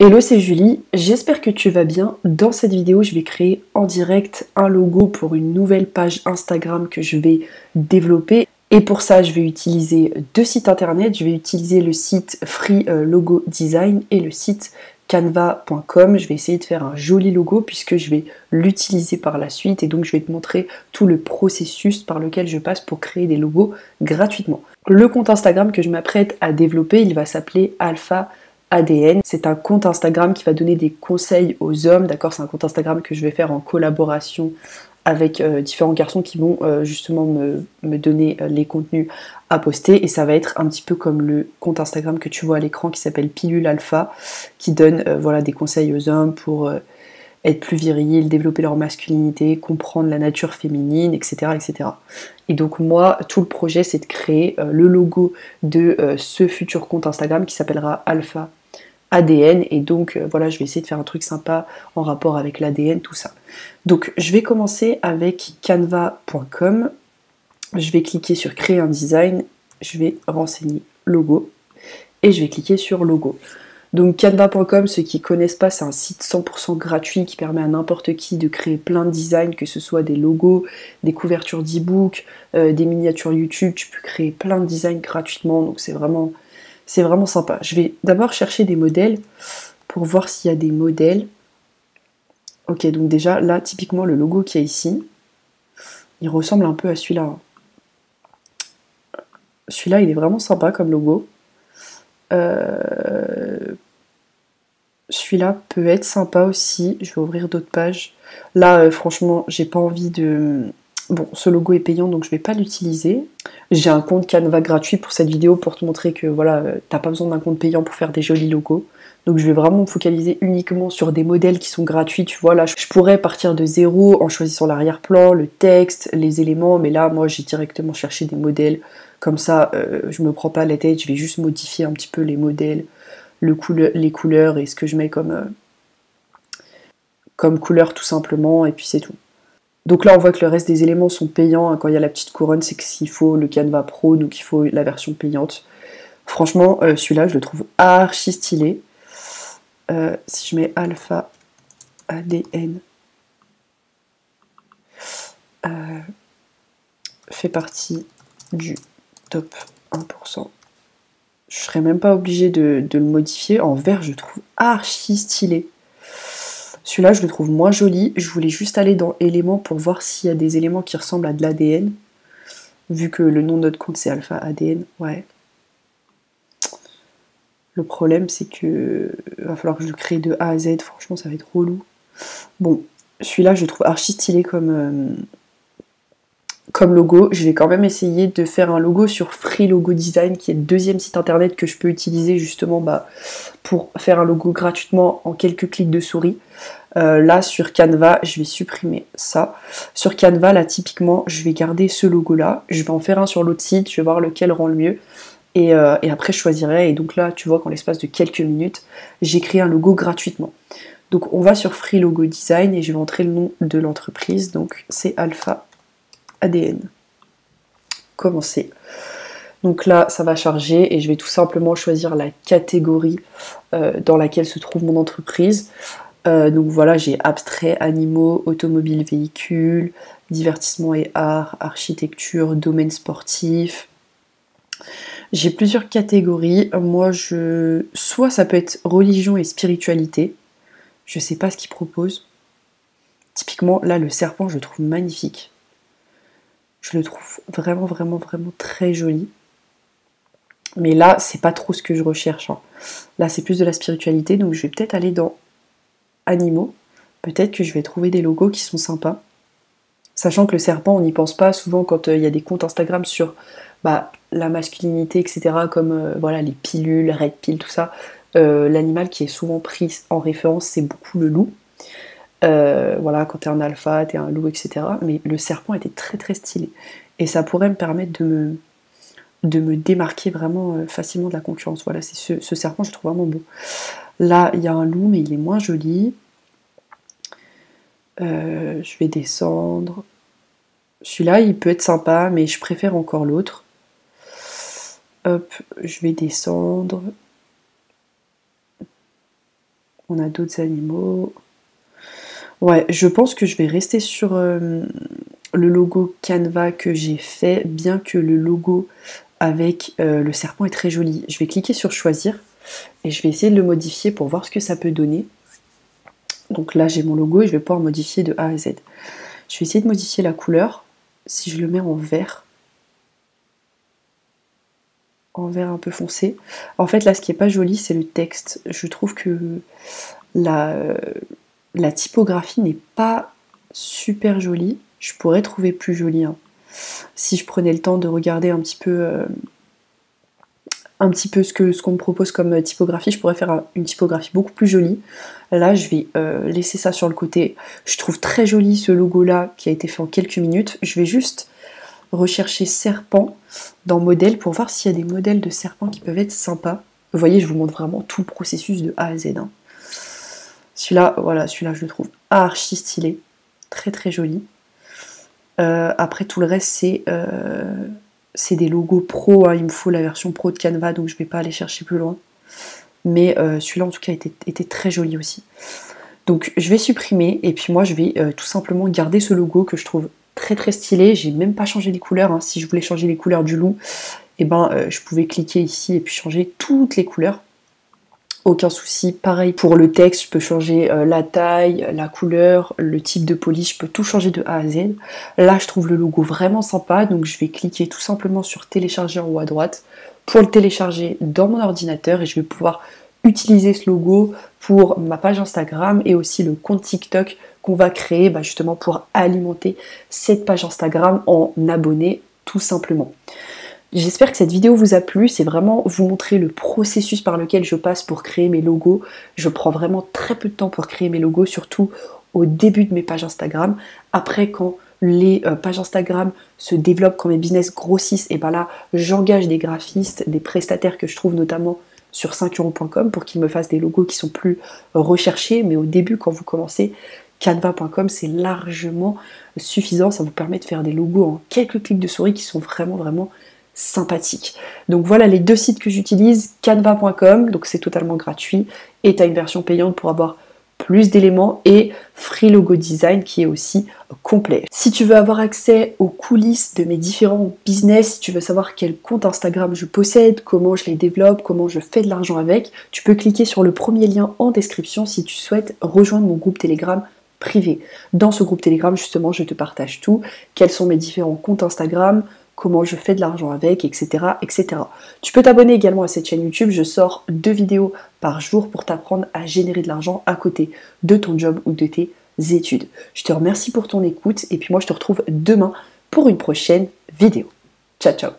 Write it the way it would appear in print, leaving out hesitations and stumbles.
Hello, c'est Julie, j'espère que tu vas bien. Dans cette vidéo, je vais créer en direct un logo pour une nouvelle page Instagram que je vais développer. Et pour ça, je vais utiliser deux sites internet. Je vais utiliser le site Free Logo Design et le site canva.com. Je vais essayer de faire un joli logo puisque je vais l'utiliser par la suite et donc je vais te montrer tout le processus par lequel je passe pour créer des logos gratuitement. Le compte Instagram que je m'apprête à développer, il va s'appeler Alpha ADN. C'est un compte Instagram qui va donner des conseils aux hommes, d'accord? C'est un compte Instagram que je vais faire en collaboration avec différents garçons qui vont justement me donner les contenus à poster, et ça va être un petit peu comme le compte Instagram que tu vois à l'écran qui s'appelle Pilule Alpha, qui donne voilà, des conseils aux hommes pour être plus virils, développer leur masculinité, comprendre la nature féminine, etc. etc. Et donc moi, tout le projet, c'est de créer le logo de ce futur compte Instagram qui s'appellera Alpha ADN, et donc voilà, je vais essayer de faire un truc sympa en rapport avec l'ADN, tout ça. Donc je vais commencer avec canva.com, je vais cliquer sur créer un design, je vais renseigner logo, et je vais cliquer sur logo. Donc canva.com, ceux qui connaissent pas, c'est un site 100% gratuit qui permet à n'importe qui de créer plein de designs, que ce soit des logos, des couvertures d'e-book, des miniatures YouTube, tu peux créer plein de designs gratuitement, donc c'est vraiment sympa. Je vais d'abord chercher des modèles pour voir s'il y a des modèles. Ok, donc déjà, là, typiquement, le logo qu'il y a ici, il ressemble un peu à celui-là. Celui-là, il est vraiment sympa comme logo. Celui-là peut être sympa aussi. Je vais ouvrir d'autres pages. Là, franchement, j'ai pas envie de... Bon, ce logo est payant, donc je vais pas l'utiliser. J'ai un compte Canva gratuit pour cette vidéo pour te montrer que voilà, t'as pas besoin d'un compte payant pour faire des jolis logos. Donc je vais vraiment me focaliser uniquement sur des modèles qui sont gratuits. Tu vois, là, je pourrais partir de zéro en choisissant l'arrière-plan, le texte, les éléments, mais là, moi, j'ai directement cherché des modèles. Comme ça, je me prends pas la tête, je vais juste modifier un petit peu les modèles, les couleurs et ce que je mets comme couleur tout simplement, et puis c'est tout. Donc là, on voit que le reste des éléments sont payants. Quand il y a la petite couronne, c'est qu'il faut le Canva Pro, donc il faut la version payante. Franchement, celui-là, je le trouve archi stylé. Si je mets Alpha ADN, fait partie du top 1%. Je serais même pas obligée de le modifier. En vert, je le trouve archi stylé. Celui-là, je le trouve moins joli. Je voulais juste aller dans éléments pour voir s'il y a des éléments qui ressemblent à de l'ADN. Vu que le nom de notre compte, c'est Alpha ADN. Ouais. Le problème, c'est que va falloir que je le crée de A à Z. Franchement, ça va être relou. Bon, celui-là, je le trouve archi stylé comme logo. Je vais quand même essayer de faire un logo sur Free Logo Design, qui est le deuxième site internet que je peux utiliser justement pour faire un logo gratuitement en quelques clics de souris. Là sur Canva, je vais supprimer ça. Sur Canva, là typiquement, je vais garder ce logo là. Je vais en faire un sur l'autre site, je vais voir lequel rend le mieux. Et après je choisirai. Et donc là, tu vois qu'en l'espace de quelques minutes, j'ai créé un logo gratuitement. Donc on va sur Free Logo Design et je vais entrer le nom de l'entreprise. Donc c'est Alpha ADN. Commencer. Donc là, ça va charger et je vais tout simplement choisir la catégorie dans laquelle se trouve mon entreprise. Donc voilà, j'ai abstrait, animaux, automobile, véhicule, divertissement et art, architecture, domaine sportif. J'ai plusieurs catégories. Moi, soit ça peut être religion et spiritualité. Je sais pas ce qu'ils proposent. Typiquement, là, le serpent, je le trouve magnifique. Je le trouve vraiment, vraiment, vraiment très joli. Mais là, c'est pas trop ce que je recherche. Hein. Là, c'est plus de la spiritualité, donc je vais peut-être aller dans animaux. Peut-être que je vais trouver des logos qui sont sympas. Sachant que le serpent, on n'y pense pas souvent quand il y a des comptes Instagram sur la masculinité, etc. Comme voilà, les pilules, Red Pill, tout ça. L'animal qui est souvent pris en référence, c'est beaucoup le loup. Voilà, quand t'es un alpha, t'es un loup, etc. Mais le serpent était très très stylé. Et ça pourrait me permettre de me démarquer vraiment facilement de la concurrence. Voilà, c'est ce serpent, je le trouve vraiment beau. Là, il y a un loup, mais il est moins joli. Je vais descendre. Celui-là, il peut être sympa, mais je préfère encore l'autre. Hop, je vais descendre. On a d'autres animaux. Ouais, je pense que je vais rester sur le logo Canva que j'ai fait, bien que le logo avec le serpent est très joli. Je vais cliquer sur choisir et je vais essayer de le modifier pour voir ce que ça peut donner. Donc là j'ai mon logo et je vais pouvoir modifier de A à Z. Je vais essayer de modifier la couleur. Si je le mets en vert un peu foncé. En fait là ce qui est pas joli c'est le texte. Je trouve que la typographie n'est pas super jolie. Je pourrais trouver plus jolie. Hein. Si je prenais le temps de regarder un petit peu ce qu'on me propose comme typographie, je pourrais faire une typographie beaucoup plus jolie. Là, je vais laisser ça sur le côté. Je trouve très joli ce logo-là qui a été fait en quelques minutes. Je vais juste rechercher serpent dans modèle pour voir s'il y a des modèles de serpents qui peuvent être sympas. Vous voyez, je vous montre vraiment tout le processus de A à Z. Hein. Celui-là, voilà, celui-là je le trouve archi stylé. Très très joli. Après tout le reste c'est des logos pro, hein. Il me faut la version pro de Canva donc je vais pas aller chercher plus loin. Mais celui-là en tout cas était très joli aussi. Donc je vais supprimer et puis moi je vais tout simplement garder ce logo que je trouve très très stylé. J'ai même pas changé les couleurs, hein. Si je voulais changer les couleurs du loup, et je pouvais cliquer ici et puis changer toutes les couleurs. Aucun souci, pareil pour le texte, je peux changer la taille, la couleur, le type de police, je peux tout changer de A à Z. Là je trouve le logo vraiment sympa, donc je vais cliquer tout simplement sur télécharger en haut à droite pour le télécharger dans mon ordinateur et je vais pouvoir utiliser ce logo pour ma page Instagram et aussi le compte TikTok qu'on va créer justement pour alimenter cette page Instagram en abonnés tout simplement. J'espère que cette vidéo vous a plu, c'est vraiment vous montrer le processus par lequel je passe pour créer mes logos. Je prends vraiment très peu de temps pour créer mes logos, surtout au début de mes pages Instagram. Après, quand les pages Instagram se développent, quand mes business grossissent, et là, j'engage des graphistes, des prestataires que je trouve notamment sur 5€ pour qu'ils me fassent des logos qui sont plus recherchés. Mais au début, quand vous commencez, Canva.com, c'est largement suffisant. Ça vous permet de faire des logos en quelques clics de souris qui sont vraiment sympathique. Donc voilà les deux sites que j'utilise, canva.com, donc c'est totalement gratuit, et tu as une version payante pour avoir plus d'éléments, et Free Logo Design qui est aussi complet. Si tu veux avoir accès aux coulisses de mes différents business, si tu veux savoir quel compte Instagram je possède, comment je les développe, comment je fais de l'argent avec, tu peux cliquer sur le premier lien en description si tu souhaites rejoindre mon groupe Telegram privé. Dans ce groupe Telegram, justement, je te partage tout, quels sont mes différents comptes Instagram, comment je fais de l'argent avec, etc., etc. Tu peux t'abonner également à cette chaîne YouTube, je sors 2 vidéos par jour pour t'apprendre à générer de l'argent à côté de ton job ou de tes études. Je te remercie pour ton écoute et puis moi je te retrouve demain pour une prochaine vidéo. Ciao ciao.